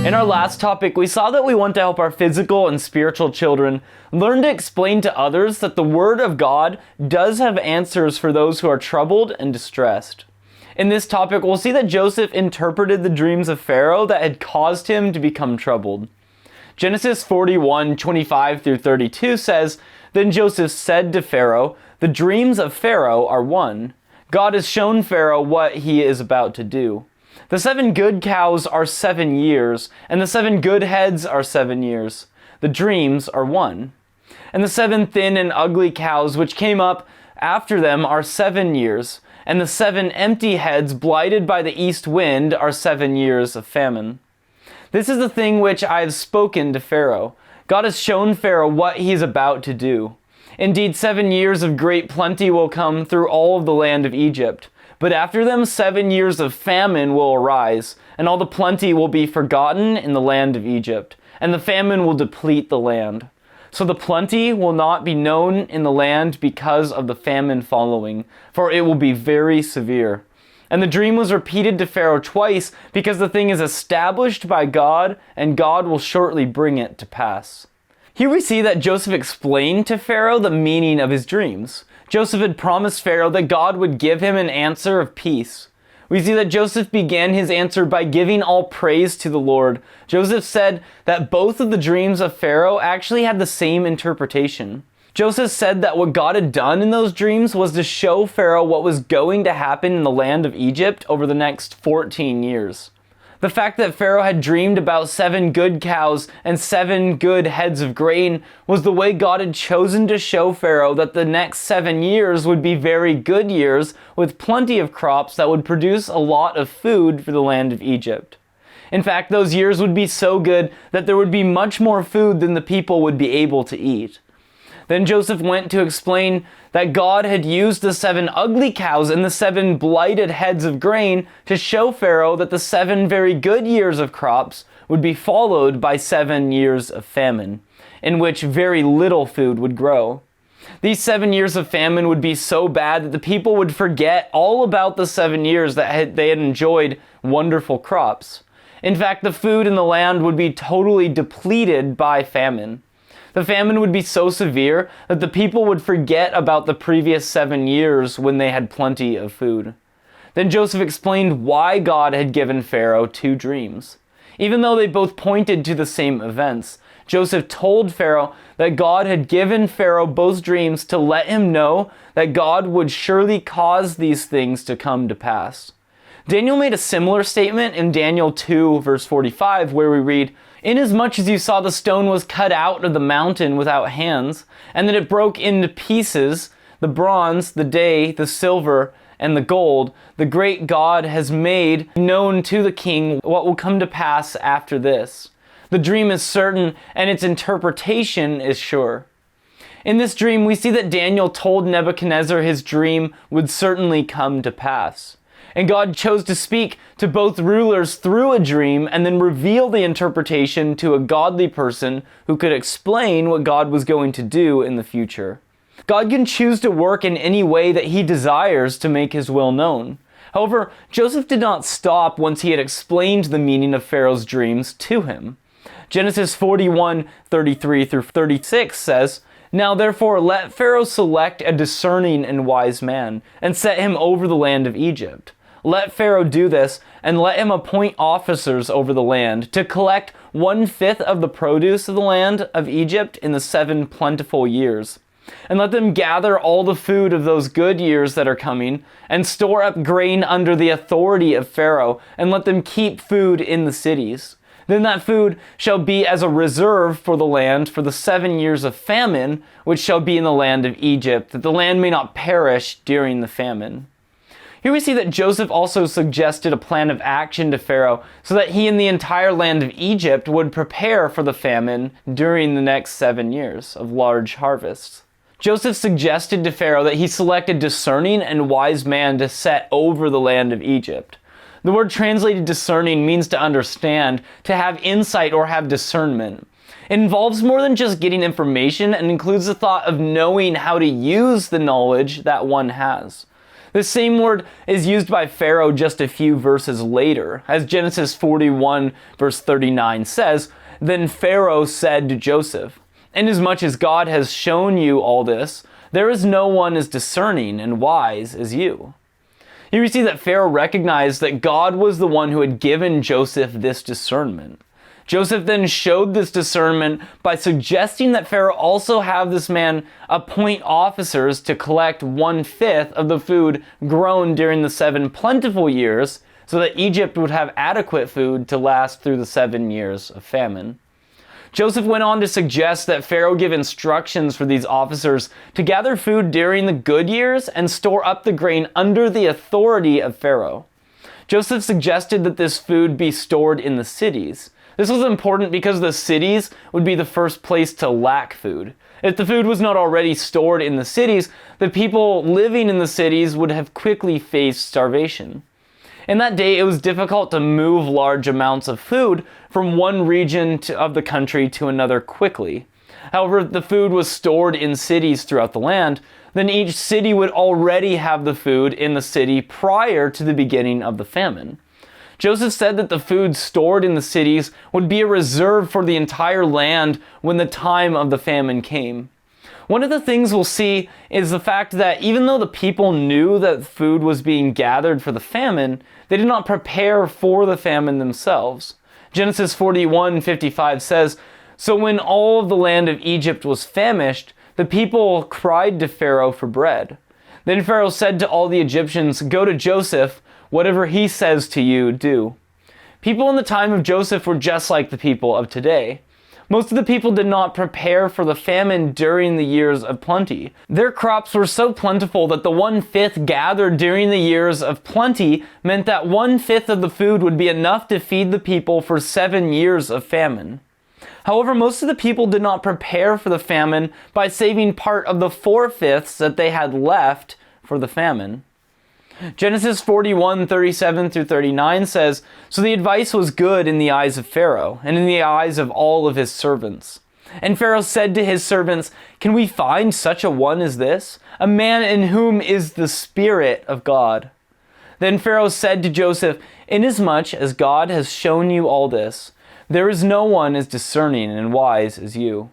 In our last topic, we saw that we want to help our physical and spiritual children learn to explain to others that the Word of God does have answers for those who are troubled and distressed. In this topic, we'll see that Joseph interpreted the dreams of Pharaoh that had caused him to become troubled. Genesis 41:25-32 says, "Then Joseph said to Pharaoh, 'The dreams of Pharaoh are one. God has shown Pharaoh what he is about to do. The 7 good cows are 7 years, and the 7 good heads are 7 years. The dreams are one. And the 7 thin and ugly cows which came up after them are 7 years, and the 7 empty heads blighted by the east wind are 7 years of famine. This is the thing which I have spoken to Pharaoh. God has shown Pharaoh what he is about to do. Indeed, 7 years of great plenty will come through all of the land of Egypt. But after them 7 years of famine will arise, and all the plenty will be forgotten in the land of Egypt, and the famine will deplete the land. So the plenty will not be known in the land because of the famine following, for it will be very severe. And the dream was repeated to Pharaoh twice, because the thing is established by God, and God will shortly bring it to pass." Here we see that Joseph explained to Pharaoh the meaning of his dreams. Joseph had promised Pharaoh that God would give him an answer of peace. We see that Joseph began his answer by giving all praise to the Lord. Joseph said that both of the dreams of Pharaoh actually had the same interpretation. Joseph said that what God had done in those dreams was to show Pharaoh what was going to happen in the land of Egypt over the next 14 years. The fact that Pharaoh had dreamed about 7 good cows and 7 good heads of grain was the way God had chosen to show Pharaoh that the next 7 years would be very good years with plenty of crops that would produce a lot of food for the land of Egypt. In fact, those years would be so good that there would be much more food than the people would be able to eat. Then Joseph went to explain that God had used the 7 ugly cows and the 7 blighted heads of grain to show Pharaoh that the 7 very good years of crops would be followed by 7 years of famine, in which very little food would grow. These 7 years of famine would be so bad that the people would forget all about the 7 years that they had enjoyed wonderful crops. In fact, the food in the land would be totally depleted by famine. The famine would be so severe that the people would forget about the previous 7 years when they had plenty of food. Then Joseph explained why God had given Pharaoh 2 dreams. Even though they both pointed to the same events, Joseph told Pharaoh that God had given Pharaoh both dreams to let him know that God would surely cause these things to come to pass. Daniel made a similar statement in Daniel 2 verse 45 where we read, "Inasmuch as you saw the stone was cut out of the mountain without hands, and that it broke into pieces, the bronze, the day, the silver, and the gold, the great God has made known to the king what will come to pass after this. The dream is certain, and its interpretation is sure." In this dream, we see that Daniel told Nebuchadnezzar his dream would certainly come to pass. And God chose to speak to both rulers through a dream and then reveal the interpretation to a godly person who could explain what God was going to do in the future. God can choose to work in any way that he desires to make his will known. However, Joseph did not stop once he had explained the meaning of Pharaoh's dreams to him. Genesis 41:33-36 says, "Now therefore let Pharaoh select a discerning and wise man, and set him over the land of Egypt. Let Pharaoh do this, and let him appoint officers over the land, to collect 1/5 of the produce of the land of Egypt in the 7 plentiful years. And let them gather all the food of those good years that are coming, and store up grain under the authority of Pharaoh, and let them keep food in the cities. Then that food shall be as a reserve for the land for the 7 years of famine, which shall be in the land of Egypt, that the land may not perish during the famine." Here we see that Joseph also suggested a plan of action to Pharaoh so that he and the entire land of Egypt would prepare for the famine during the next 7 years of large harvests. Joseph suggested to Pharaoh that he select a discerning and wise man to set over the land of Egypt. The word translated discerning means to understand, to have insight or have discernment. It involves more than just getting information and includes the thought of knowing how to use the knowledge that one has. The same word is used by Pharaoh just a few verses later, as Genesis 41 verse 39 says, "Then Pharaoh said to Joseph, 'Inasmuch as God has shown you all this, there is no one as discerning and wise as you.'" Here we see that Pharaoh recognized that God was the one who had given Joseph this discernment. Joseph then showed this discernment by suggesting that Pharaoh also have this man appoint officers to collect 1/5 of the food grown during the 7 plentiful years, so that Egypt would have adequate food to last through the 7 years of famine. Joseph went on to suggest that Pharaoh give instructions for these officers to gather food during the good years and store up the grain under the authority of Pharaoh. Joseph suggested that this food be stored in the cities. This was important because the cities would be the first place to lack food. If the food was not already stored in the cities, the people living in the cities would have quickly faced starvation. In that day, it was difficult to move large amounts of food from one region of the country to another quickly. However, if the food was stored in cities throughout the land, then each city would already have the food in the city prior to the beginning of the famine. Joseph said that the food stored in the cities would be a reserve for the entire land when the time of the famine came. One of the things we'll see is the fact that even though the people knew that food was being gathered for the famine, they did not prepare for the famine themselves. Genesis 41:55 says, "So when all of the land of Egypt was famished, the people cried to Pharaoh for bread. Then Pharaoh said to all the Egyptians, 'Go to Joseph, whatever he says to you, do.'" People in the time of Joseph were just like the people of today. Most of the people did not prepare for the famine during the years of plenty. Their crops were so plentiful that the 1/5 gathered during the years of plenty meant that 1/5 of the food would be enough to feed the people for 7 years of famine. However, most of the people did not prepare for the famine by saving part of the 4/5 that they had left for the famine. Genesis 41:37 through 39 says, "So the advice was good in the eyes of Pharaoh, and in the eyes of all of his servants. And Pharaoh said to his servants, 'Can we find such a one as this, a man in whom is the Spirit of God?' Then Pharaoh said to Joseph, 'Inasmuch as God has shown you all this, there is no one as discerning and wise as you.'"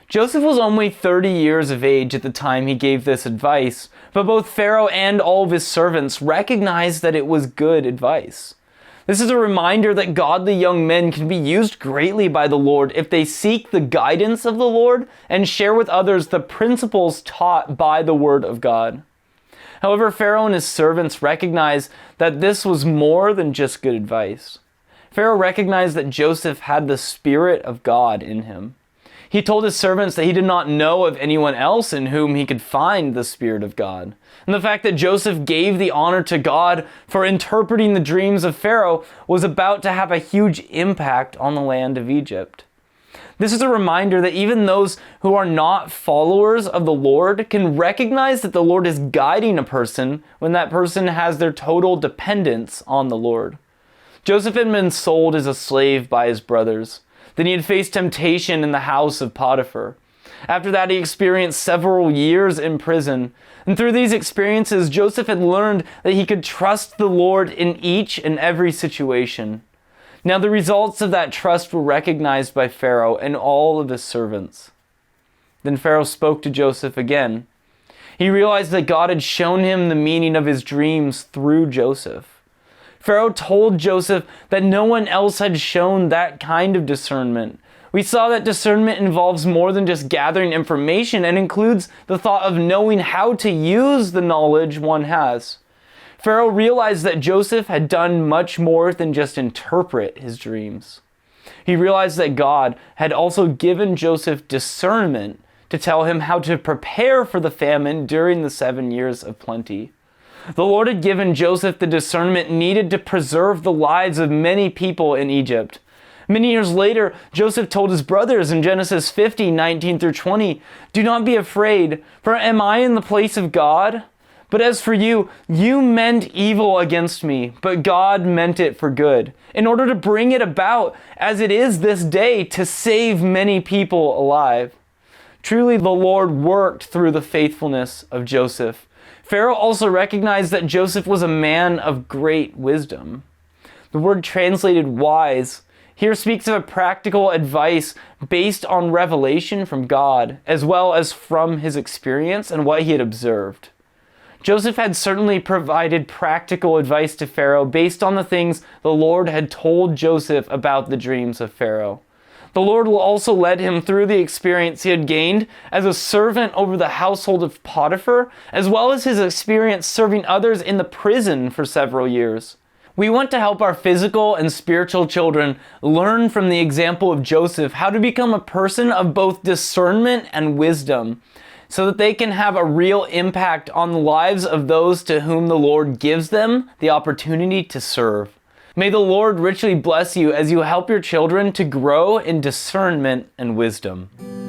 Joseph was only 30 years of age at the time he gave this advice, but both Pharaoh and all of his servants recognized that it was good advice. This is a reminder that godly young men can be used greatly by the Lord if they seek the guidance of the Lord and share with others the principles taught by the Word of God. However, Pharaoh and his servants recognized that this was more than just good advice. Pharaoh recognized that Joseph had the Spirit of God in him. He told his servants that he did not know of anyone else in whom he could find the Spirit of God. And the fact that Joseph gave the honor to God for interpreting the dreams of Pharaoh was about to have a huge impact on the land of Egypt. This is a reminder that even those who are not followers of the Lord can recognize that the Lord is guiding a person when that person has their total dependence on the Lord. Joseph had been sold as a slave by his brothers. Then he had faced temptation in the house of Potiphar. After that, he experienced several years in prison. And through these experiences, Joseph had learned that he could trust the Lord in each and every situation. Now, the results of that trust were recognized by Pharaoh and all of his servants. Then Pharaoh spoke to Joseph again. He realized that God had shown him the meaning of his dreams through Joseph. Pharaoh told Joseph that no one else had shown that kind of discernment. We saw that discernment involves more than just gathering information and includes the thought of knowing how to use the knowledge one has. Pharaoh realized that Joseph had done much more than just interpret his dreams. He realized that God had also given Joseph discernment to tell him how to prepare for the famine during the 7 years of plenty. The Lord had given Joseph the discernment needed to preserve the lives of many people in Egypt. Many years later, Joseph told his brothers in Genesis 50:19 through 20, "Do not be afraid, for am I in the place of God? But as for you, you meant evil against me, but God meant it for good, in order to bring it about, as it is this day, to save many people alive." Truly, the Lord worked through the faithfulness of Joseph. Pharaoh also recognized that Joseph was a man of great wisdom. The word translated wise here speaks of a practical advice based on revelation from God, as well as from his experience and what he had observed. Joseph had certainly provided practical advice to Pharaoh based on the things the Lord had told Joseph about the dreams of Pharaoh. The Lord will also led him through the experience he had gained as a servant over the household of Potiphar, as well as his experience serving others in the prison for several years. We want to help our physical and spiritual children learn from the example of Joseph how to become a person of both discernment and wisdom, so that they can have a real impact on the lives of those to whom the Lord gives them the opportunity to serve. May the Lord richly bless you as you help your children to grow in discernment and wisdom.